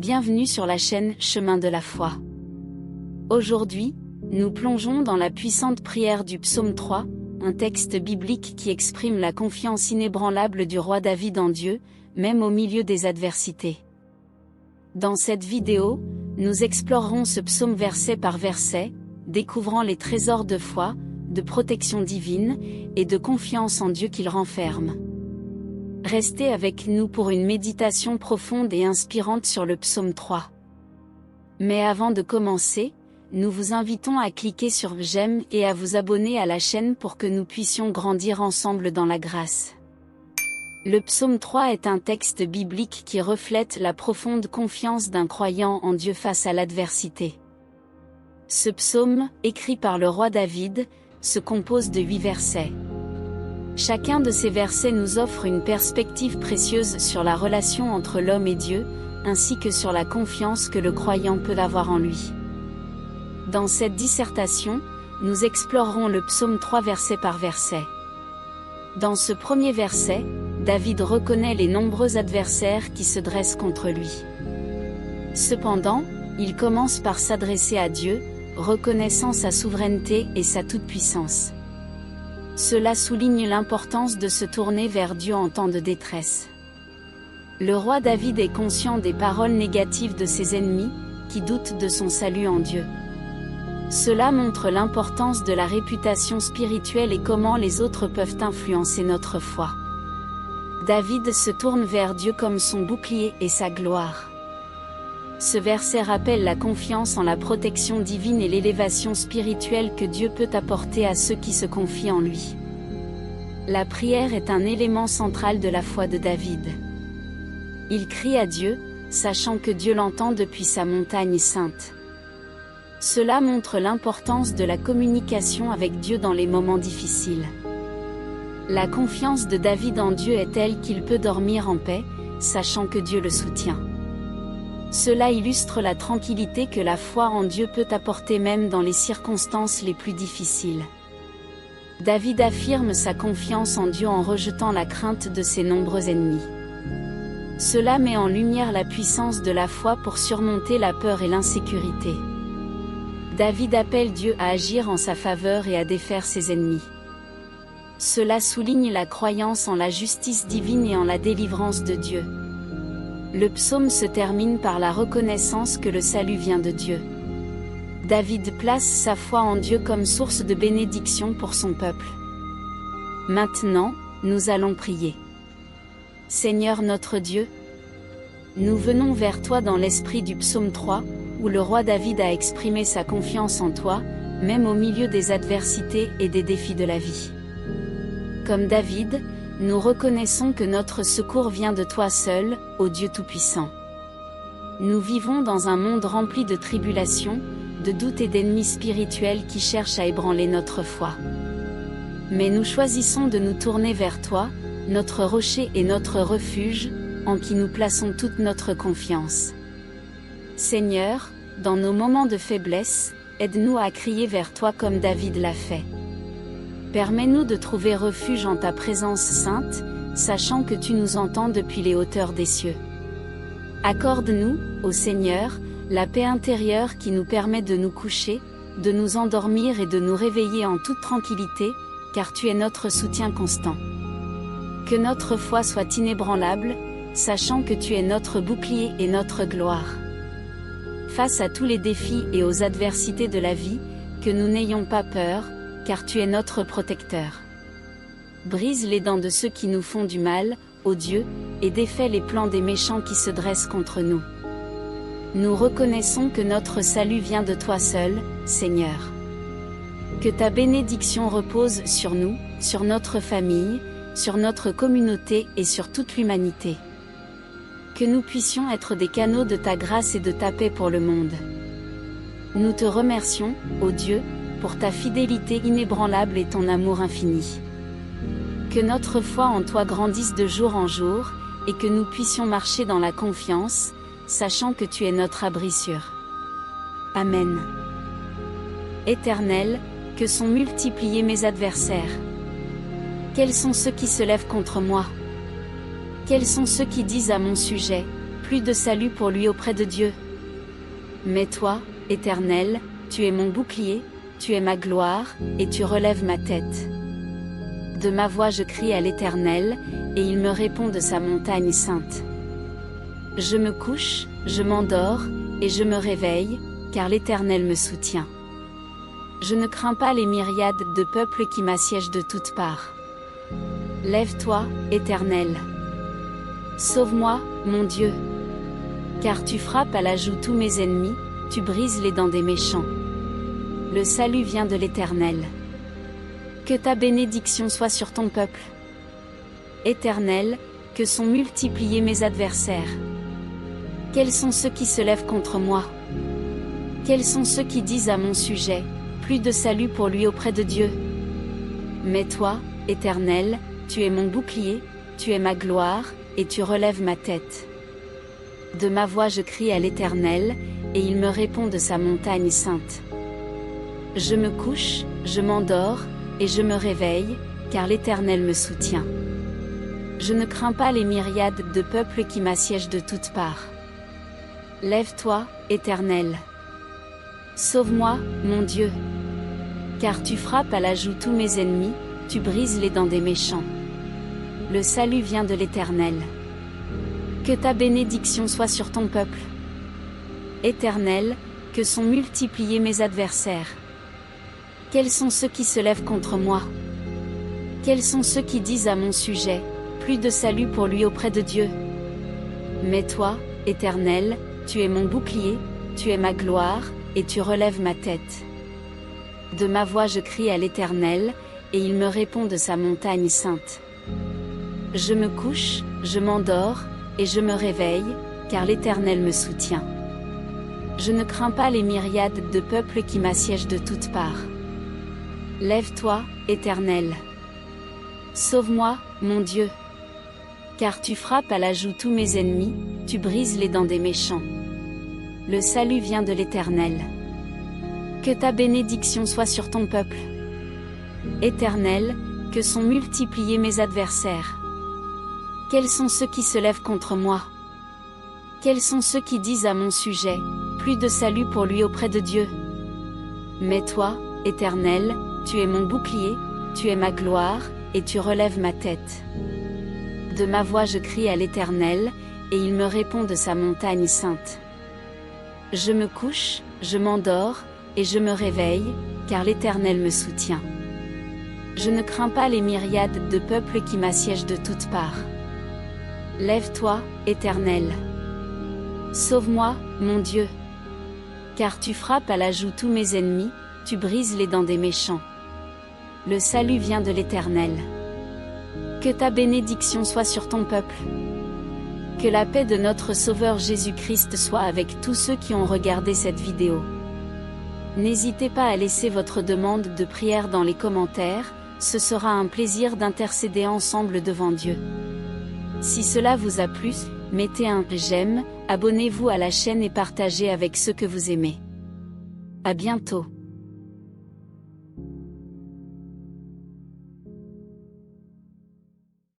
Bienvenue sur la chaîne Chemin de la foi. Aujourd'hui, nous plongeons dans la puissante prière du psaume 3, un texte biblique qui exprime la confiance inébranlable du roi David en Dieu, même au milieu des adversités. Dans cette vidéo, nous explorerons ce psaume verset par verset, découvrant les trésors de foi, de protection divine, et de confiance en Dieu qu'il renferme. Restez avec nous pour une méditation profonde et inspirante sur le psaume 3. Mais avant de commencer, nous vous invitons à cliquer sur j'aime et à vous abonner à la chaîne pour que nous puissions grandir ensemble dans la grâce. Le psaume 3 est un texte biblique qui reflète la profonde confiance d'un croyant en Dieu face à l'adversité. Ce psaume, écrit par le roi David, se compose de 8 versets. Chacun de ces versets nous offre une perspective précieuse sur la relation entre l'homme et Dieu, ainsi que sur la confiance que le croyant peut avoir en lui. Dans cette dissertation, nous explorerons le psaume 3 verset par verset. Dans ce premier verset, David reconnaît les nombreux adversaires qui se dressent contre lui. Cependant, il commence par s'adresser à Dieu, reconnaissant sa souveraineté et sa toute-puissance. Cela souligne l'importance de se tourner vers Dieu en temps de détresse. Le roi David est conscient des paroles négatives de ses ennemis, qui doutent de son salut en Dieu. Cela montre l'importance de la réputation spirituelle et comment les autres peuvent influencer notre foi. David se tourne vers Dieu comme son bouclier et sa gloire. Ce verset rappelle la confiance en la protection divine et l'élévation spirituelle que Dieu peut apporter à ceux qui se confient en lui. La prière est un élément central de la foi de David. Il crie à Dieu, sachant que Dieu l'entend depuis sa montagne sainte. Cela montre l'importance de la communication avec Dieu dans les moments difficiles. La confiance de David en Dieu est telle qu'il peut dormir en paix, sachant que Dieu le soutient. Cela illustre la tranquillité que la foi en Dieu peut apporter même dans les circonstances les plus difficiles. David affirme sa confiance en Dieu en rejetant la crainte de ses nombreux ennemis. Cela met en lumière la puissance de la foi pour surmonter la peur et l'insécurité. David appelle Dieu à agir en sa faveur et à défaire ses ennemis. Cela souligne la croyance en la justice divine et en la délivrance de Dieu. Le psaume se termine par la reconnaissance que le salut vient de Dieu. David place sa foi en Dieu comme source de bénédiction pour son peuple. Maintenant, nous allons prier. Seigneur notre Dieu, nous venons vers toi dans l'esprit du psaume 3, où le roi David a exprimé sa confiance en toi, même au milieu des adversités et des défis de la vie. Comme David, nous reconnaissons que notre secours vient de toi seul, ô Dieu Tout-Puissant. Nous vivons dans un monde rempli de tribulations, de doutes et d'ennemis spirituels qui cherchent à ébranler notre foi. Mais nous choisissons de nous tourner vers toi, notre rocher et notre refuge, en qui nous plaçons toute notre confiance. Seigneur, dans nos moments de faiblesse, aide-nous à crier vers toi comme David l'a fait. Permets-nous de trouver refuge en ta présence sainte, sachant que tu nous entends depuis les hauteurs des cieux. Accorde-nous, ô Seigneur, la paix intérieure qui nous permet de nous coucher, de nous endormir et de nous réveiller en toute tranquillité, car tu es notre soutien constant. Que notre foi soit inébranlable, sachant que tu es notre bouclier et notre gloire. Face à tous les défis et aux adversités de la vie, que nous n'ayons pas peur, car tu es notre protecteur. Brise les dents de ceux qui nous font du mal, ô Dieu, et défais les plans des méchants qui se dressent contre nous. Nous reconnaissons que notre salut vient de toi seul, Seigneur. Que ta bénédiction repose sur nous, sur notre famille, sur notre communauté et sur toute l'humanité. Que nous puissions être des canaux de ta grâce et de ta paix pour le monde. Nous te remercions, ô Dieu, pour ta fidélité inébranlable et ton amour infini. Que notre foi en toi grandisse de jour en jour, et que nous puissions marcher dans la confiance, sachant que tu es notre abri sûr. Amen. Éternel, que sont multipliés mes adversaires. Quels sont ceux qui se lèvent contre moi? Quels sont ceux qui disent à mon sujet, plus de salut pour lui auprès de Dieu. Mais toi, Éternel, tu es mon bouclier, tu es ma gloire, et tu relèves ma tête. De ma voix je crie à l'Éternel, et il me répond de sa montagne sainte. Je me couche, je m'endors, et je me réveille, car l'Éternel me soutient. Je ne crains pas les myriades de peuples qui m'assiègent de toutes parts. Lève-toi, Éternel. Sauve-moi, mon Dieu. Car tu frappes à la joue tous mes ennemis, tu brises les dents des méchants. Le salut vient de l'Éternel. Que ta bénédiction soit sur ton peuple. Éternel, que sont multipliés mes adversaires. Quels sont ceux qui se lèvent contre moi? Quels sont ceux qui disent à mon sujet, plus de salut pour lui auprès de Dieu? Mais toi, Éternel, tu es mon bouclier, tu es ma gloire, et tu relèves ma tête. De ma voix je crie à l'Éternel, et il me répond de sa montagne sainte. Je me couche, je m'endors, et je me réveille, car l'Éternel me soutient. Je ne crains pas les myriades de peuples qui m'assiègent de toutes parts. Lève-toi, Éternel. Sauve-moi, mon Dieu. Car tu frappes à la joue tous mes ennemis, tu brises les dents des méchants. Le salut vient de l'Éternel. Que ta bénédiction soit sur ton peuple. Éternel, que sont multipliés mes adversaires. Quels sont ceux qui se lèvent contre moi? Quels sont ceux qui disent à mon sujet, plus de salut pour lui auprès de Dieu? Mais toi, Éternel, tu es mon bouclier, tu es ma gloire, et tu relèves ma tête. De ma voix je crie à l'Éternel, et il me répond de sa montagne sainte. Je me couche, je m'endors, et je me réveille, car l'Éternel me soutient. Je ne crains pas les myriades de peuples qui m'assiègent de toutes parts. Lève-toi, Éternel. Sauve-moi, mon Dieu. Car tu frappes à la joue tous mes ennemis, tu brises les dents des méchants. Le salut vient de l'Éternel. Que ta bénédiction soit sur ton peuple. Éternel, que sont multipliés mes adversaires. Quels sont ceux qui se lèvent contre moi? Quels sont ceux qui disent à mon sujet, plus de salut pour lui auprès de Dieu? Mais toi, Éternel, tu es mon bouclier, tu es ma gloire, et tu relèves ma tête. De ma voix je crie à l'Éternel, et il me répond de sa montagne sainte. Je me couche, je m'endors, et je me réveille, car l'Éternel me soutient. Je ne crains pas les myriades de peuples qui m'assiègent de toutes parts. Lève-toi, Éternel. Sauve-moi, mon Dieu. Car tu frappes à la joue tous mes ennemis, tu brises les dents des méchants. Le salut vient de l'Éternel. Que ta bénédiction soit sur ton peuple. Que la paix de notre Sauveur Jésus-Christ soit avec tous ceux qui ont regardé cette vidéo. N'hésitez pas à laisser votre demande de prière dans les commentaires, ce sera un plaisir d'intercéder ensemble devant Dieu. Si cela vous a plu, mettez un j'aime, abonnez-vous à la chaîne et partagez avec ceux que vous aimez. À bientôt.